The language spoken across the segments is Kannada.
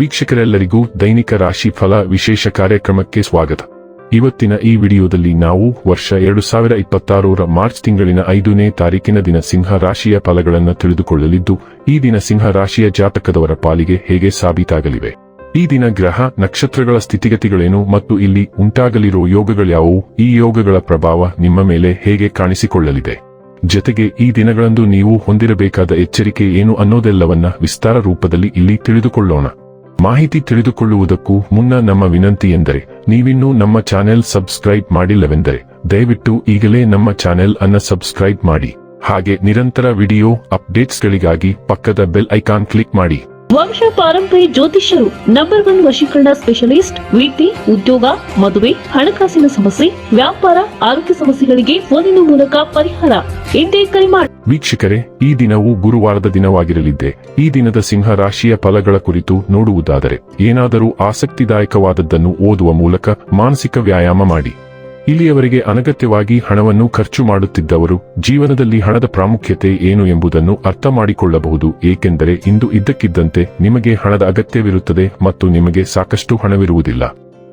ವೀಕ್ಷಕರೆಲ್ಲರಿಗೂ ದೈನಿಕ ರಾಶಿ ಫಲ ವಿಶೇಷ ಕಾರ್ಯಕ್ರಮಕ್ಕೆ ಸ್ವಾಗತ. ಇವತ್ತಿನ ಈ ವಿಡಿಯೋದಲ್ಲಿ ನಾವು ವರ್ಷ 2026ರ ಮಾರ್ಚ್ ತಿಂಗಳಿನ 5ನೇ ತಾರೀಕಿನ ದಿನ ಸಿಂಹ ರಾಶಿಯ ಫಲಗಳನ್ನು ತಿಳಿದುಕೊಳ್ಳಲಿದ್ದು, ಈ ದಿನ ಸಿಂಹ ರಾಶಿಯ ಜಾತಕದವರ ಪಾಲಿಗೆ ಹೇಗೆ ಸಾಬೀತಾಗಲಿವೆ, ಈ ದಿನ ಗ್ರಹ ನಕ್ಷತ್ರಗಳ ಸ್ಥಿತಿಗತಿಗಳೇನು ಮತ್ತು ಇಲ್ಲಿ ಉಂಟಾಗಲಿರುವ ಯೋಗಗಳ್ಯಾವುವು, ಈ ಯೋಗಗಳ ಪ್ರಭಾವ ನಿಮ್ಮ ಮೇಲೆ ಹೇಗೆ ಕಾಣಿಸಿಕೊಳ್ಳಲಿದೆ, ಜೊತೆಗೆ ಈ ದಿನಗಳಂದು ನೀವು ಹೊಂದಿರಬೇಕಾದ ಎಚ್ಚರಿಕೆ ಏನು ಅನ್ನೋದೆಲ್ಲವನ್ನ ವಿಸ್ತಾರ ರೂಪದಲ್ಲಿ ಇಲ್ಲಿ ತಿಳಿದುಕೊಳ್ಳೋಣ. ಮಾಹಿತಿ ತಿಳಿದುಕೊಳ್ಳುವುದಕ್ಕೂ ಮುನ್ನ ನಮ್ಮ ವಿನಂತಿ ಎಂದರೆ, ನೀವಿನ್ನೂ ನಮ್ಮ ಚಾನೆಲ್ ಸಬ್ಸ್ಕ್ರೈಬ್ ಮಾಡಿಲ್ಲವೆಂದರೆ ದಯವಿಟ್ಟು ಈಗಲೇ ನಮ್ಮ ಚಾನೆಲ್ ಅನ್ನು ಸಬ್ಸ್ಕ್ರೈಬ್ ಮಾಡಿ. ಹಾಗೆ ನಿರಂತರ ವಿಡಿಯೋ ಅಪ್ಡೇಟ್ಸ್ಗಳಿಗಾಗಿ ಪಕ್ಕದ ಬೆಲ್ ಐಕಾನ್ ಕ್ಲಿಕ್ ಮಾಡಿ. ವಂಶ ಪಾರಂಪರ್ಯ ಜ್ಯೋತಿಷ್ಯರು ನಂಬರ್ 1 ವಶೀಕರಣ ಸ್ಪೆಷಲಿಸ್ಟ್. ವೃತ್ತಿ, ಉದ್ಯೋಗ, ಮದುವೆ, ಹಣಕಾಸಿನ ಸಮಸ್ಯೆ, ವ್ಯಾಪಾರ, ಆರೋಗ್ಯ ಸಮಸ್ಯೆಗಳಿಗೆ ಫೋನಿನ ಮೂಲಕ ಪರಿಹಾರ. ಇಂದೇ ಕರೆ ಮಾಡಿ. ವೀಕ್ಷಕರೇ, ಈ ದಿನವು ಗುರುವಾರದ ದಿನವಾಗಿರಲಿದ್ದೆ. ಈ ದಿನದ ಸಿಂಹ ರಾಶಿಯ ಫಲಗಳ ಕುರಿತು ನೋಡುವುದಾದರೆ, ಏನಾದರೂ ಆಸಕ್ತಿದಾಯಕವಾದದ್ದನ್ನು ಓದುವ ಮೂಲಕ ಮಾನಸಿಕ ವ್ಯಾಯಾಮ ಮಾಡಿ. ಇಲ್ಲಿಯವರೆಗೆ ಅನಗತ್ಯವಾಗಿ ಹಣವನ್ನು ಖರ್ಚು ಮಾಡುತ್ತಿದ್ದವರು ಜೀವನದಲ್ಲಿ ಹಣದ ಪ್ರಾಮುಖ್ಯತೆ ಏನು ಎಂಬುದನ್ನು ಅರ್ಥ ಮಾಡಿಕೊಳ್ಳಬಹುದು. ಏಕೆಂದರೆ ಇಂದು ಇದ್ದಕ್ಕಿದ್ದಂತೆ ನಿಮಗೆ ಹಣದ ಅಗತ್ಯವಿರುತ್ತದೆ ಮತ್ತು ನಿಮಗೆ ಸಾಕಷ್ಟು ಹಣವಿರುವುದಿಲ್ಲ.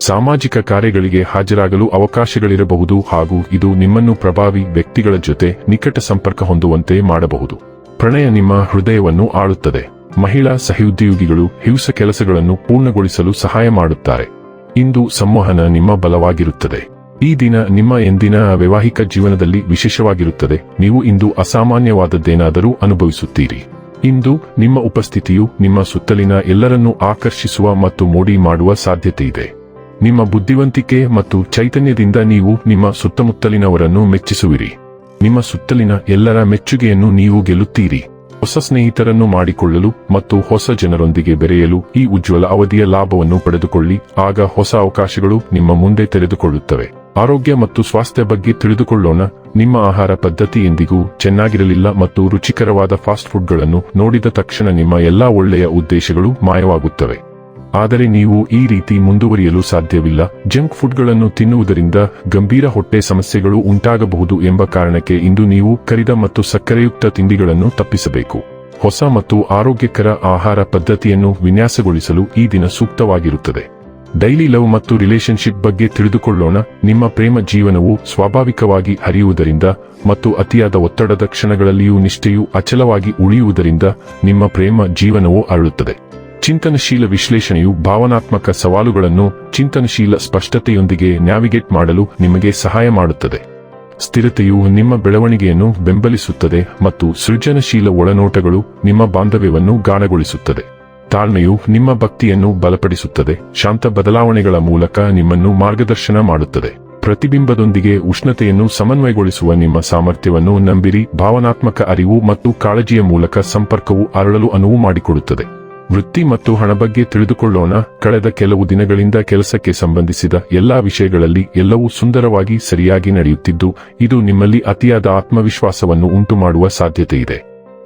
ಸಾಮಾಜಿಕ ಕಾರ್ಯಗಳಿಗೆ ಹಾಜರಾಗಲು ಅವಕಾಶಗಳಿರಬಹುದು ಹಾಗೂ ಇದು ನಿಮ್ಮನ್ನು ಪ್ರಭಾವಿ ವ್ಯಕ್ತಿಗಳ ಜೊತೆ ನಿಕಟ ಸಂಪರ್ಕ ಹೊಂದುವಂತೆ ಮಾಡಬಹುದು. ಪ್ರಣಯ ನಿಮ್ಮ ಹೃದಯವನ್ನು ಆಳುತ್ತದೆ. ಮಹಿಳಾ ಸಹೋದ್ಯೋಗಿಗಳು ಹಿಂಸ ಕೆಲಸಗಳನ್ನು ಪೂರ್ಣಗೊಳಿಸಲು ಸಹಾಯ ಮಾಡುತ್ತಾರೆ. ಇಂದು ಸಂವಹನ ನಿಮ್ಮ ಬಲವಾಗಿರುತ್ತದೆ. ಈ ದಿನ ನಿಮ್ಮ ಎಂದಿನ ವೈವಾಹಿಕ ಜೀವನದಲ್ಲಿ ವಿಶೇಷವಾಗಿರುತ್ತದೆ. ನೀವು ಇಂದು ಅಸಾಮಾನ್ಯವಾದದ್ದೇನಾದರೂ ಅನುಭವಿಸುತ್ತೀರಿ. ಇಂದು ನಿಮ್ಮ ಉಪಸ್ಥಿತಿಯು ನಿಮ್ಮ ಸುತ್ತಲಿನ ಎಲ್ಲರನ್ನೂ ಆಕರ್ಷಿಸುವ ಮತ್ತು ಮೋಡಿ ಮಾಡುವ ಸಾಧ್ಯತೆಯಿದೆ. ನಿಮ್ಮ ಬುದ್ಧಿವಂತಿಕೆ ಮತ್ತು ಚೈತನ್ಯದಿಂದ ನೀವು ನಿಮ್ಮ ಸುತ್ತಮುತ್ತಲಿನವರನ್ನು ಮೆಚ್ಚಿಸುವಿರಿ. ನಿಮ್ಮ ಸುತ್ತಲಿನ ಎಲ್ಲರ ಮೆಚ್ಚುಗೆಯನ್ನು ನೀವು ಗೆಲ್ಲುತ್ತೀರಿ. ಹೊಸ ಸ್ನೇಹಿತರನ್ನು ಮಾಡಿಕೊಳ್ಳಲು ಮತ್ತು ಹೊಸ ಜನರೊಂದಿಗೆ ಬೆರೆಯಲು ಈ ಉಜ್ವಲ ಅವಧಿಯ ಲಾಭವನ್ನು ಪಡೆದುಕೊಳ್ಳಿ. ಆಗ ಹೊಸ ಅವಕಾಶಗಳು ನಿಮ್ಮ ಮುಂದೆ ತೆರೆದುಕೊಳ್ಳುತ್ತವೆ. ಆರೋಗ್ಯ ಮತ್ತು ಸ್ವಾಸ್ಥ್ಯ ಬಗ್ಗೆ ತಿಳಿದುಕೊಳ್ಳೋಣ. ನಿಮ್ಮ ಆಹಾರ ಪದ್ಧತಿ ಎಂದಿಗೂ ಚೆನ್ನಾಗಿರಲಿಲ್ಲ ಮತ್ತು ರುಚಿಕರವಾದ ಫಾಸ್ಟ್ ಫುಡ್ಗಳನ್ನು ನೋಡಿದ ತಕ್ಷಣ ನಿಮ್ಮ ಎಲ್ಲಾ ಒಳ್ಳೆಯ ಉದ್ದೇಶಗಳು ಮಾಯವಾಗುತ್ತವೆ. ಆದರೆ ನೀವು ಈ ರೀತಿ ಮುಂದುವರಿಯಲು ಸಾಧ್ಯವಿಲ್ಲ. ಜಂಕ್ ಫುಡ್ಗಳನ್ನು ತಿನ್ನುವುದರಿಂದ ಗಂಭೀರ ಹೊಟ್ಟೆ ಸಮಸ್ಯೆಗಳು ಉಂಟಾಗಬಹುದು ಎಂಬ ಕಾರಣಕ್ಕೆ ಇಂದು ನೀವು ಕರಿದ ಮತ್ತು ಸಕ್ಕರೆಯುಕ್ತ ತಿಂಡಿಗಳನ್ನು ತಪ್ಪಿಸಬೇಕು. ಹೊಸ ಮತ್ತು ಆರೋಗ್ಯಕರ ಆಹಾರ ಪದ್ಧತಿಯನ್ನು ವಿನ್ಯಾಸಗೊಳಿಸಲು ಈ ದಿನ ಸೂಕ್ತವಾಗಿರುತ್ತದೆ. ಡೈಲಿ ಲವ್ ಮತ್ತು ರಿಲೇಶನ್ಶಿಪ್ ಬಗ್ಗೆ ತಿಳಿದುಕೊಳ್ಳೋಣ. ನಿಮ್ಮ ಪ್ರೇಮ ಜೀವನವು ಸ್ವಾಭಾವಿಕವಾಗಿ ಹರಿಯುವುದರಿಂದ ಮತ್ತು ಅತಿಯಾದ ಒತ್ತಡದ ಕ್ಷಣಗಳಲ್ಲಿಯೂ ನಿಷ್ಠೆಯು ಅಚಲವಾಗಿ ಉಳಿಯುವುದರಿಂದ ನಿಮ್ಮ ಪ್ರೇಮ ಜೀವನವು ಅರಳುತ್ತದೆ. ಚಿಂತನಶೀಲ ವಿಶ್ಲೇಷಣೆಯು ಭಾವನಾತ್ಮಕ ಸವಾಲುಗಳನ್ನು ಚಿಂತನಶೀಲ ಸ್ಪಷ್ಟತೆಯೊಂದಿಗೆ ನ್ಯಾವಿಗೇಟ್ ಮಾಡಲು ನಿಮಗೆ ಸಹಾಯ ಮಾಡುತ್ತದೆ. ಸ್ಥಿರತೆಯು ನಿಮ್ಮ ಬೆಳವಣಿಗೆಯನ್ನು ಬೆಂಬಲಿಸುತ್ತದೆ ಮತ್ತು ಸೃಜನಶೀಲ ಒಳನೋಟಗಳು ನಿಮ್ಮ ಬಾಂಧವ್ಯವನ್ನು ಗಾಢಗೊಳಿಸುತ್ತದೆ. ತಾಳ್ಮೆಯು ನಿಮ್ಮ ಭಕ್ತಿಯನ್ನು ಬಲಪಡಿಸುತ್ತದೆ. ಶಾಂತ ಬದಲಾವಣೆಗಳ ಮೂಲಕ ನಿಮ್ಮನ್ನು ಮಾರ್ಗದರ್ಶನ ಮಾಡುತ್ತದೆ. ಪ್ರತಿಬಿಂಬದೊಂದಿಗೆ ಉಷ್ಣತೆಯನ್ನು ಸಮನ್ವಯಗೊಳಿಸುವ ನಿಮ್ಮ ಸಾಮರ್ಥ್ಯವನ್ನು ನಂಬಿರಿ. ಭಾವನಾತ್ಮಕ ಅರಿವು ಮತ್ತು ಕಾಳಜಿಯ ಮೂಲಕ ಸಂಪರ್ಕವು ಅರಳಲು ಅನುವು ಮಾಡಿಕೊಡುತ್ತದೆ. ವೃತ್ತಿ ಮತ್ತು ಹಣ ಬಗ್ಗೆ ತಿಳಿದುಕೊಳ್ಳೋಣ. ಕಳೆದ ಕೆಲವು ದಿನಗಳಿಂದ ಕೆಲಸಕ್ಕೆ ಸಂಬಂಧಿಸಿದ ಎಲ್ಲಾ ವಿಷಯಗಳಲ್ಲಿ ಎಲ್ಲವೂ ಸುಂದರವಾಗಿ ಸರಿಯಾಗಿ ನಡೆಯುತ್ತಿದ್ದು, ಇದು ನಿಮ್ಮಲ್ಲಿ ಅತಿಯಾದ ಆತ್ಮವಿಶ್ವಾಸವನ್ನು ಉಂಟುಮಾಡುವ ಸಾಧ್ಯತೆಯಿದೆ.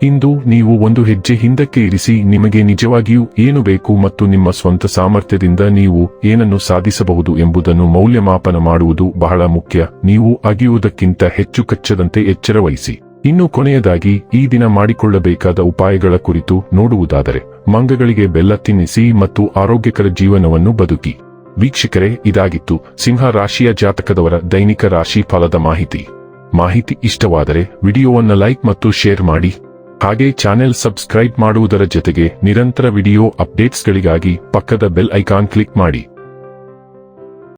ಇಂದು ನೀವು ಒಂದು ಹೆಜ್ಜೆ ಹಿಂದಕ್ಕೆ ಇರಿಸಿ ನಿಮಗೆ ನಿಜವಾಗಿಯೂ ಏನು ಬೇಕು ಮತ್ತು ನಿಮ್ಮ ಸ್ವಂತ ಸಾಮರ್ಥ್ಯದಿಂದ ನೀವು ಏನನ್ನು ಸಾಧಿಸಬಹುದು ಎಂಬುದನ್ನು ಮೌಲ್ಯಮಾಪನ ಮಾಡುವುದು ಬಹಳ ಮುಖ್ಯ. ನೀವು ಅಗಿಯುವುದಕ್ಕಿಂತ ಹೆಚ್ಚು ಕಚ್ಚದಂತೆ ಎಚ್ಚರ ವಹಿಸಿ. ಇನ್ನು ಕೊನೆಯದಾಗಿ ಈ ದಿನ ಮಾಡಿಕೊಳ್ಳಬೇಕಾದ ಉಪಾಯಗಳ ಕುರಿತು ನೋಡುವುದಾದರೆ, ಮಂಗಗಳಿಗೆ ಬೆಲ್ಲ ತಿನ್ನಿಸಿ ಮತ್ತು ಆರೋಗ್ಯಕರ ಜೀವನವನ್ನು ಬದುಕಿ. ವೀಕ್ಷಕರೇ, ಇದಾಗಿತ್ತು ಸಿಂಹ ರಾಶಿಯ ಜಾತಕದವರ ದೈನಿಕ ರಾಶಿ ಫಲದ ಮಾಹಿತಿ ಇಷ್ಟವಾದರೆ ವಿಡಿಯೋವನ್ನು ಲೈಕ್ ಮತ್ತು ಶೇರ್ ಮಾಡಿ. ಹಾಗೆ ಚಾನೆಲ್ ಸಬ್ಸ್ಕ್ರೈಬ್ ಮಾಡುವುದರ ಜೊತೆಗೆ ನಿರಂತರ ವಿಡಿಯೋ ಅಪ್ಡೇಟ್ಸ್ಗಳಿಗಾಗಿ ಪಕ್ಕದ ಬೆಲ್ ಐಕಾನ್ ಕ್ಲಿಕ್ ಮಾಡಿ.